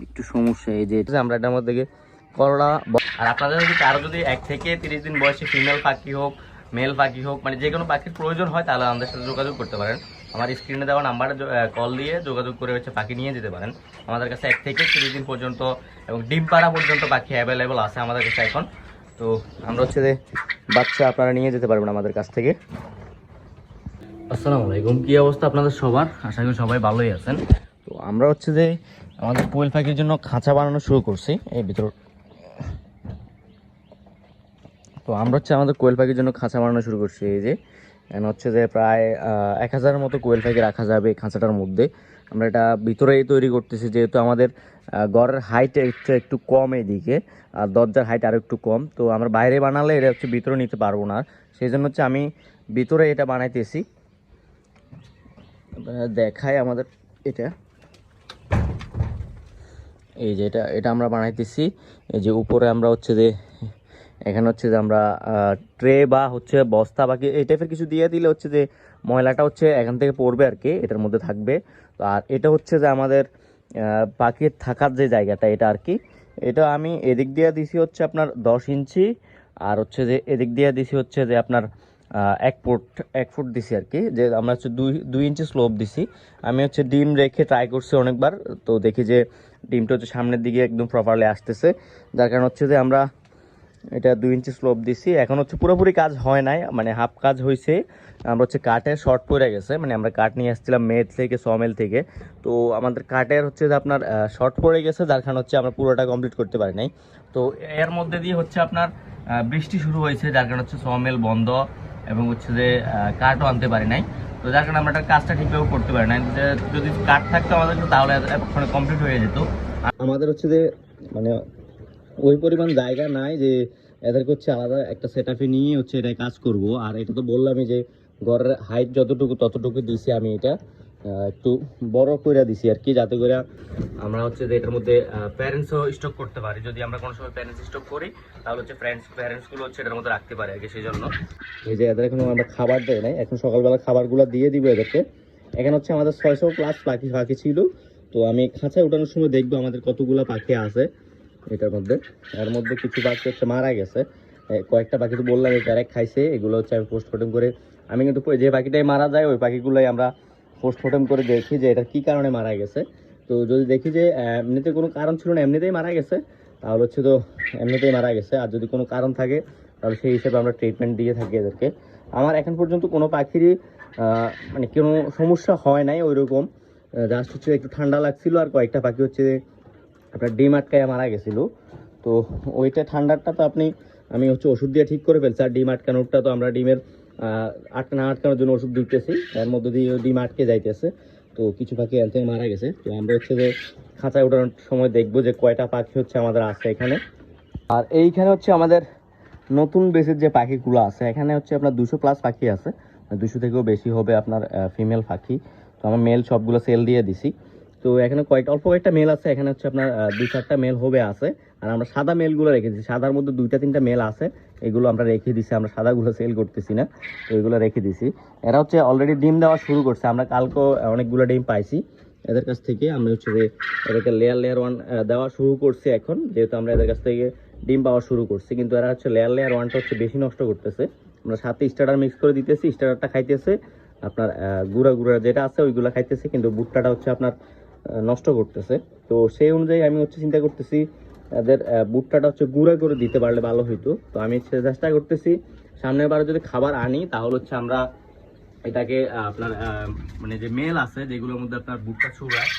একটু সমস্যা। এই যে আমরা এটার মধ্যে করলা। আর আপনাদের যদি কারো যদি 1 থেকে 30 দিন বয়সী ফিমেল পাখি হোক মেল পাখি হোক মানে যে কোনো পাখির প্রয়োজন হয় তাহলে আমাদের সাথে যোগাযোগ করতে পারেন। আমার স্ক্রিনে দেওয়া নাম্বারে কল দিয়ে যোগাযোগ করে হচ্ছে পাখি নিয়ে যেতে পারেন। আমাদের কাছে 1 থেকে 30 দিন পর্যন্ত এবং ডিম পাড়া পর্যন্ত পাখি অ্যাভেলেবল আছে আমাদের কাছে এখন। তো আমরা হচ্ছে যে বাচ্চা আপনারা নিয়ে যেতে পারবেন আমাদের কাছ থেকে। আসসালামু আলাইকুম, কী অবস্থা আপনাদের সবার? আশা করি সবাই ভালোই আছেন। তো আমরা হচ্ছে যে আমাদের কোয়েল পাখির জন্য খাঁচা বানানো শুরু করছি এই ভিতর। তো আমরা হচ্ছে আমাদের কোয়েল পাখির জন্য খাঁচা বানানো শুরু করছি। এই যে এখানে হচ্ছে যে প্রায় 1000-এর মতো কোয়েল পাখি রাখা যাবে এই খাঁচাটার মধ্যে। আমরা এটা ভিতরেই তৈরি করতেছি যেহেতু আমাদের ঘরের হাইট একটু কম এইদিকে, আর দরজার হাইট আরও একটু কম। তো আমরা বাইরে বানালে এটা হচ্ছে ভিতরে নিতে পারবো না, সেই জন্য হচ্ছে আমি ভিতরে এটা বানাইতেছি। দেখাই আমাদের এটা, এই যে এটা আমরা বানাইতেছি। এই যে উপরে আমরা হচ্ছে যে এখানে হচ্ছে যে আমরা ট্রে বা হচ্ছে বস্তা বাকি এই টাইপের কিছু দিয়ে দিলে হচ্ছে যে ময়লাটা হচ্ছে এখান থেকে পড়বে আর কি, এটার মধ্যে থাকবে। আর এটা হচ্ছে যে আমাদের পাখির থাকার যে জায়গাটা এটা আর কি। এটা আমি এদিক দিয়ে দিছি হচ্ছে আপনার 10 ইঞ্চি, আর হচ্ছে যে এদিক দিয়ে দিছি হচ্ছে যে আপনার 1 ফুট দিছি আর কি। যে আমরা হচ্ছে 2 ইঞ্চি স্লোপ দিছি। আমি হচ্ছে ডিম রেখে ট্রাই করছি অনেকবার, তো দেখি যে ডিমটা হচ্ছে সামনের দিকে একদম প্রপারলি আসতেছে, যার কারণ হচ্ছে যে আমরা এটা 2 ইঞ্চি স্লোপ দিছি। এখন হচ্ছে পুরোপুরি কাজ হয় নাই, মানে হাফ কাজ হয়েছে। আমরা হচ্ছে কাঠের শর্ট পড়ে গেছে, মানে আমরা কাঠ নিয়ে আসছিলাম মেদ থেকে সমেল থেকে। তো আমাদের কাঠের হচ্ছে যে আপনার শর্ট পড়ে গেছে, যার কারণ হচ্ছে আমরা পুরোটা কমপ্লিট করতে পারি নাই। তো এর মধ্যে দিয়ে হচ্ছে আপনার বৃষ্টি শুরু হয়েছে, যার কারণ হচ্ছে সমেল বন্ধ এবং হচ্ছে যে কাঠও আনতে পারি নাই। তো যার কারণে আমরা একটা কাজটা ঠিকভাবে করতে পারি নাই। যদি কাঠ থাকতো আমাদের তাহলে এতক্ষণে কমপ্লিট হয়ে যেত। আমাদের হচ্ছে যে মানে ওই পরিমাণ জায়গা নাই যে এদেরকে হচ্ছে আলাদা একটা সেট আপে নিয়ে হচ্ছে এটাই কাজ করব। আর এটা তো বললামই যে ঘরের হাইট যতটুকু ততটুকু দিছি আমি, এটা একটু বড় করে দিছি আর কি, যাতে করে আমরা হচ্ছে যে এটার মধ্যে প্যারেন্টসও স্টক করতে পারি। যদি আমরা কোনো সময় প্যারেন্টস স্টক করি তাহলে হচ্ছে প্যারেন্টসগুলো হচ্ছে এটার মধ্যে রাখতে পারি আর কি। সেই জন্য এই যে এদের এখনো আমরা খাবার দেয় নাই, এখন সকালবেলা খাবারগুলো দিয়ে দিব এদেরকে। এখানে হচ্ছে আমাদের 600+ পাখি ছিল। তো আমি খাঁচায় ওঠানোর সময় দেখবো আমাদের কতগুলো পাখি আছে এটার মধ্যে। এর মধ্যে কিছু পাখি হচ্ছে মারা গেছে, কয়েকটা পাখি তো বললাম ডাইরেক্ট খাইছে। এগুলো হচ্ছে আমি পোস্টমর্টম করে, আমি কিন্তু যে পাখিটাই মারা যায় ওই পাখিগুলোই আমরা পোস্টমর্টম করে দেখি যে এটা কী কারণে মারা গেছে। তো যদি দেখি যে এমনিতে কোনো কারণ ছিল না, এমনিতেই মারা গেছে, তাহলে হচ্ছে তো এমনিতেই মারা গেছে। আর যদি কোনো কারণ থাকে তাহলে সেই হিসেবে আমরা ট্রিটমেন্ট দিয়ে থাকি এদেরকে। আমার এখন পর্যন্ত কোনো পাখিরই মানে কোনো সমস্যা হয় নাই ওই রকম। জাস্ট হচ্ছে একটু ঠান্ডা লাগছিল, আর কয়েকটা পাখি হচ্ছে আপনার ডিম আটকায় মারা গেছিলো। তো ওইটা ঠান্ডাটা তো আমি হচ্ছে ওষুধ দিয়ে ঠিক করে ফেলছি। আর ডিম আটকানোরটা তো আমরা ডিমের আটকানোর জন্য ওষুধ দিতেছি, এর মধ্যে দিয়ে ডিম আটকে যাইতেছে। তো কিছু পাখি এর থেকে মারা গেছে। তো আমরা হচ্ছে যে খাঁচায় ওঠানোর সময় দেখবো যে কয়টা পাখি হচ্ছে আমাদের আছে এখানে। আর এইখানে হচ্ছে আমাদের নতুন বেসের যে পাখিগুলো আছে, এখানে হচ্ছে আপনার 200+ পাখি আছে, 200 থেকেও বেশি হবে আপনার ফিমেল পাখি। তো আমার মেল সবগুলো সেল দিয়ে দিছি। তো এখানে অল্প কয়েকটা মেল আছে, এখানে হচ্ছে আপনার 2-4টা মেল হবে আছে। আর আমরা সাদা মেলগুলো রেখেছি, সাদার মধ্যে 2-3টা মেল আছে, এগুলো আমরা রেখে দিছি। আমরা সাদাগুলো সেল করতেছি না, তো এগুলো রেখে দিছি। এরা হচ্ছে অলরেডি ডিম দেওয়া শুরু করছে, আমরা কালকেও অনেকগুলো ডিম পাইছি এদের কাছ থেকে। আমরা হচ্ছে যে এদেরকে লেয়ার 1 দেওয়া শুরু করছি এখন, যেহেতু আমরা এদের কাছ থেকে ডিম পাওয়া শুরু করছি। কিন্তু এরা হচ্ছে লেয়ার 1টা হচ্ছে বেশি নষ্ট করতেছে। আমরা সাথে স্টার্টার মিক্স করে দিতেছি, স্টার্টারটা খাইতেছে, আপনার গুঁড়া যেটা আছে ওইগুলো খাইতেছে, কিন্তু ভুট্টাটা হচ্ছে আপনার নষ্ট করতেছে। তো সেই অনুযায়ী আমি হচ্ছে চিন্তা করতেছি এদের ভুট্টাটা হচ্ছে গুঁড়া করে দিতে পারলে ভালো হইতো। তো আমি চেষ্টা করতেছি সামনের বারে যদি খাবার আনি তাহলে হচ্ছে আমরা এটাকে আপনার মানে যে মেল আছে যেগুলোর মধ্যে আপনার ভুট্টা ছুড়ায়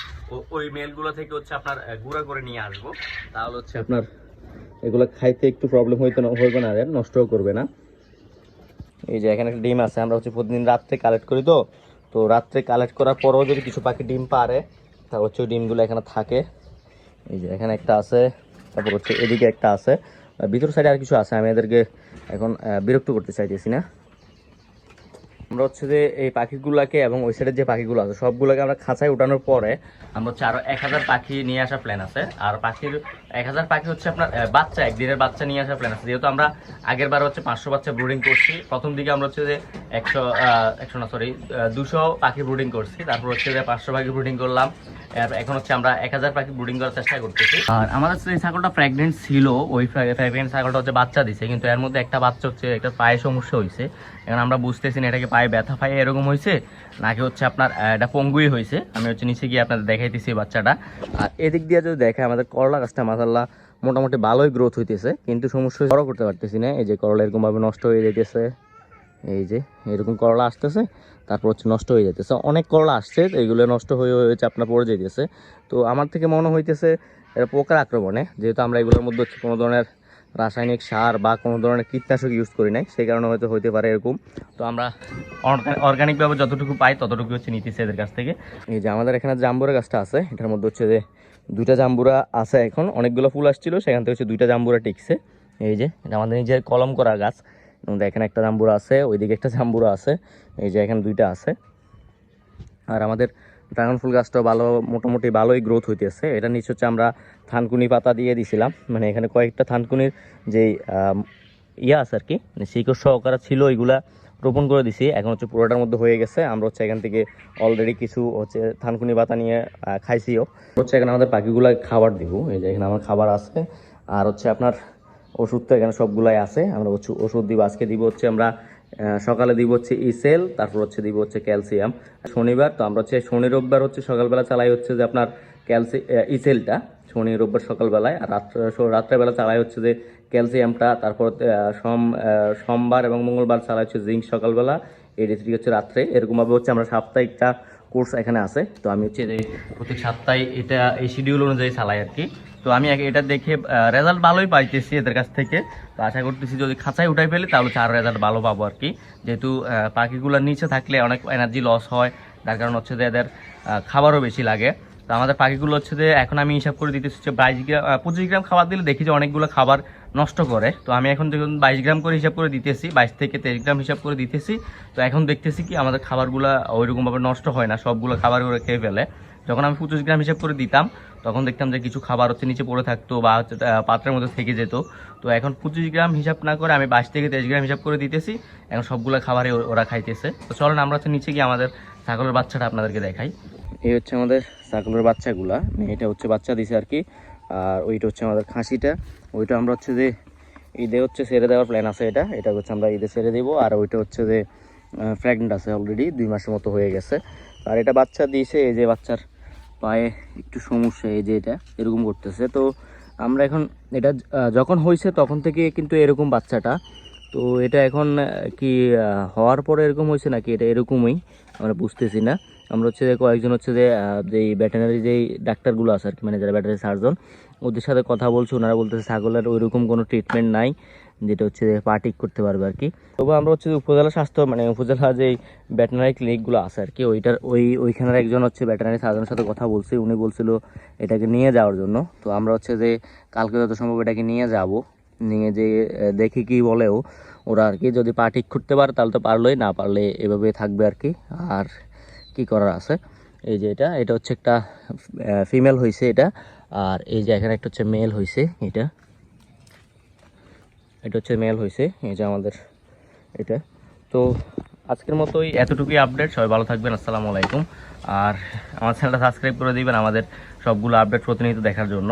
ওই মেলগুলো থেকে হচ্ছে আপনার গুঁড়া করে নিয়ে আসবো, তাহলে হচ্ছে আপনার এগুলো খাইতে একটু প্রবলেম হইবে না, আর নষ্টও করবে না। এই যে এখানে একটা ডিম আছে, আমরা হচ্ছে প্রতিদিন রাত্রে কালেক্ট করি। তো তো রাত্রে কালেক্ট করার পরেও যদি কিছু পাখি ডিম পারে তা হচ্ছে ওই ডিমগুলো এখানে থাকে। এই যে এখানে একটা আছে, তারপর হচ্ছে এদিকে একটা আছে, ভিতর সাইডে আর কিছু আছে। আমি এদেরকে এখন বিরক্ত করতে চাইতেছি না। আমরা হচ্ছে যে এই পাখিগুলোকে এবং ওই সাইডের যে পাখিগুলো আছে সবগুলোকে আমরা খাঁচায় উঠানোর পরে আমরা হচ্ছে আরো 1000 পাখি নিয়ে আসার প্ল্যান আছে। আর পাখির 1000 পাখি হচ্ছে আপনার বাচ্চা, একদিনের বাচ্চা নিয়ে আসার প্ল্যান আছে। যেহেতু আমরা আগের বার হচ্ছে 500 বাচ্চা ব্রুডিং করছি, প্রথম দিকে আমরা হচ্ছে যে 200 পাখি ব্রুডিং করছি, তারপর হচ্ছে যে 500 পাখি ব্রুডিং করলাম, এখন হচ্ছে আমরা 1000 পাখি ব্রুডিং করার চেষ্টা করতেছি। আর আমাদের যে ছাগলটা প্রেগনেন্ট ছিল, ওই প্রেগনেন্ট ছাগলটা হচ্ছে বাচ্চা দিছে, কিন্তু এর মধ্যে একটা বাচ্চা হচ্ছে একটা পায়ে সমস্যা হয়েছে। এখন আমরা বুঝতেছি না এটাকে পায়ে ব্যথা পায়ে এরকম হয়েছে নাকি হচ্ছে আপনার এটা পঙ্গুই হয়েছে। আমি হচ্ছে নিচে গিয়ে আপনাদের দেখাইতেছি বাচ্চাটা। আর এদিক দিয়ে যদি দেখে আমাদের করলা গাছটা মাশাআল্লাহ মোটামুটি ভালোই গ্রোথ হইতেছে, কিন্তু সমস্যা বড় করতে পারতেছি না। এই যে করলা এরকমভাবে নষ্ট হয়ে যেতেছে, এই যে এরকম করলা আসতেছে, তারপর হচ্ছে নষ্ট হয়ে যেতেছে। অনেক করলা আসছে, এইগুলো নষ্ট হয়ে হয়েছে আপনার পড়ে যেতেছে। তো আমার থেকে মনে হইতেছে এটা পোকার আক্রমণে, যেহেতু আমরা এগুলোর মধ্যে হচ্ছে কোনো ধরনের রাসায়নিক সার বা কোনো ধরনের কীটনাশক ইউজ করি নাই, সেই কারণে হয়তো হইতে পারে এরকম। তো আমরা অর্গানিকভাবে যতটুকু পাই ততটুকু হচ্ছে নিতেছি এদের কাছ থেকে। এই যে আমাদের এখানে জাম্বুরা গাছটা আছে, এটার মধ্যে হচ্ছে যে 2টা জাম্বুরা আছে, এখন অনেকগুলো ফুল আসছিল, সেখান থেকে হচ্ছে 2টা জাম্বুরা টিকছে। এই যে এটা আমাদের নিজের কলম করা গাছ, এখানে একটা জাম্বুরা আছে, ওইদিকে একটা জাম্বুরা আছে, এই যে এখানে 2টা আছে। আর আমাদের ড্রাগন ফুল গাছটাও মোটামুটি ভালোই গ্রোথ হইতেছে। এটা নিচে হচ্ছে আমরা থানকুনি পাতা দিয়ে দিছিলাম, মানে এখানে কয়েকটা থানকুনির যেই আছে আর কি, মানে শিকড় সহকারে ছিল, ওইগুলা রোপণ করে দিছি। এখন হচ্ছে পুরোটার মধ্যে হয়ে গেছে। আমরা হচ্ছে এখান থেকে অলরেডি কিছু হচ্ছে থানকুনি পাতা নিয়ে খাইছিও। হচ্ছে এখানে আমাদের পাখিগুলা খাবার দিব, এই যে এখানে আমার খাবার আছে। আর হচ্ছে আপনার ওষুধ তো এখানে সবগুলাই আছে, আমরা হচ্ছে ওষুধ দিব। আজকে দিব হচ্ছে আমরা সকালে দিব হচ্ছে ইসেল, তারপর হচ্ছে দিব হচ্ছে ক্যালসিয়াম। শনিবার তো আমরা হচ্ছে শনি রোববার হচ্ছে সকালবেলা চালাই হচ্ছে যে আপনার ইসেলটা, শনি রোববার সকালবেলায়। আর রাত্রেবেলা চালাই হচ্ছে যে ক্যালসিয়ামটা। তারপর সোমবার এবং মঙ্গলবার চালাই হচ্ছে জিঙ্ক সকালবেলা, এডি3 হচ্ছে রাত্রে। এরকমভাবে হচ্ছে আমরা সাপ্তাহিকটা কোর্স এখানে আছে। তো আমি হচ্ছে যে প্রত্যেক সপ্তাহে এটা এই শিডিউল অনুযায়ী চালাই আর কি। তো আমি এটা দেখে রেজাল্ট ভালোই পাইতেছি এদের কাছ থেকে। তো আশা করতেছি যদি খাঁচায় উঠাই ফেলি তাহলে হচ্ছে আরও রেজাল্ট ভালো পাবো আর কি। যেহেতু পাখিগুলোর নিচে থাকলে অনেক এনার্জি লস হয়, যার কারণ হচ্ছে যে এদের খাবারও বেশি লাগে। তো আমাদের পাখিগুলো হচ্ছে যে এখন আমি হিসাব করে দিতেছি হচ্ছে 25 গ্রাম খাবার দিলে দেখি যে অনেকগুলো খাবার নষ্ট করে। তো আমি এখন যখন 22 গ্রাম করে হিসাব করে দিতেছি, 22 থেকে 23 গ্রাম হিসাব করে দিতেছি। তো এখন দেখতেছি কি আমাদের খাবারগুলো ওইরকমভাবে নষ্ট হয় না, সবগুলো খাবার করে খেয়ে ফেলে। যখন আমি 25 গ্রাম হিসাব করে দিতাম তখন দেখতাম যে কিছু খাবার হচ্ছে নিচে পড়ে থাকতো বা হচ্ছে পাত্রের মধ্যে থেকে যেত। তো এখন 25 গ্রাম হিসাব না করে আমি 22 থেকে 23 গ্রাম হিসাব করে দিতেছি, এখন সবগুলো খাবারই ওরা খাইতেছে। তো চলেন আমরা হচ্ছে নিচে গিয়ে আমাদের ছাগলের বাচ্চাটা আপনাদেরকে দেখাই। এই হচ্ছে আমাদের ছাগলের বাচ্চাগুলা, এটা হচ্ছে বাচ্চা দিছে আর কি। আর ওইটা হচ্ছে আমাদের খাসিটা, ওইটা আমরা হচ্ছে যে ঈদে হচ্ছে ছেড়ে দেওয়ার প্ল্যান আছে। এটা হচ্ছে আমরা ঈদে ছেড়ে দেবো। আর ওইটা হচ্ছে যে প্রেগনেন্ট আছে, অলরেডি 2 মাসের মতো হয়ে গেছে। আর এটা বাচ্চা দিয়েছে, এই যে বাচ্চার পায়ে একটু সমস্যা, এই যে এটা এরকম করতেছে। তো আমরা এখন এটা যখন হয়েছে তখন থেকে কিন্তু এরকম বাচ্চাটা, তো এটা এখন কি হওয়ার পরে এরকম হয়েছে নাকি এটা এরকমই আমরা বুঝতেছি না। আমরা হচ্ছে কয়েকজন হচ্ছে যে যেই ভেটেরিনারি যেই ডাক্তারগুলো আছে আর কি, মানে যারা ভেটেরিনারি সার্জন, ওদের সাথে কথা বলছে, ওনারা বলতেছে ছাগলের ওইরকম কোনো ট্রিটমেন্ট নাই যেটা হচ্ছে পা ঠিক করতে পারবে আর কি। তবে আমরা হচ্ছে উপজেলা স্বাস্থ্য মানে উপজেলা যেই ভেটেরিনারি ক্লিনিকগুলো আছে আর কি, ওইখানের একজন হচ্ছে ভেটেরিনারি সার্জনের সাথে কথা বলছে, উনি বলছিল এটাকে নিয়ে যাওয়ার জন্য। তো আমরা হচ্ছে যে কালকে যত সম্ভব এটাকে নিয়ে যাব, নিয়ে যে দেখি কি বলেও ওরা আর কি। যদি পা ঠিক করতে পারে তাহলে তো পারলোই, না পারলে এভাবে থাকবে আর কি। আর কি করার আছে, এই যে এটা হচ্ছে একটা ফিমেল হয়েছে এটা। আর এই যে এখানে একটা হচ্ছে মেল হয়েছে, এটা হচ্ছে মেল হয়েছে, এই যে আমাদের এটা। তো আজকের মতোই এতটুকুই আপডেট। সবাই ভালো থাকবেন, আসসালামু আলাইকুম। আর আমার চ্যানেলটা সাবস্ক্রাইব করে দিবেন আমাদের সবগুলো আপডেট প্রতিনিয়ত দেখার জন্য।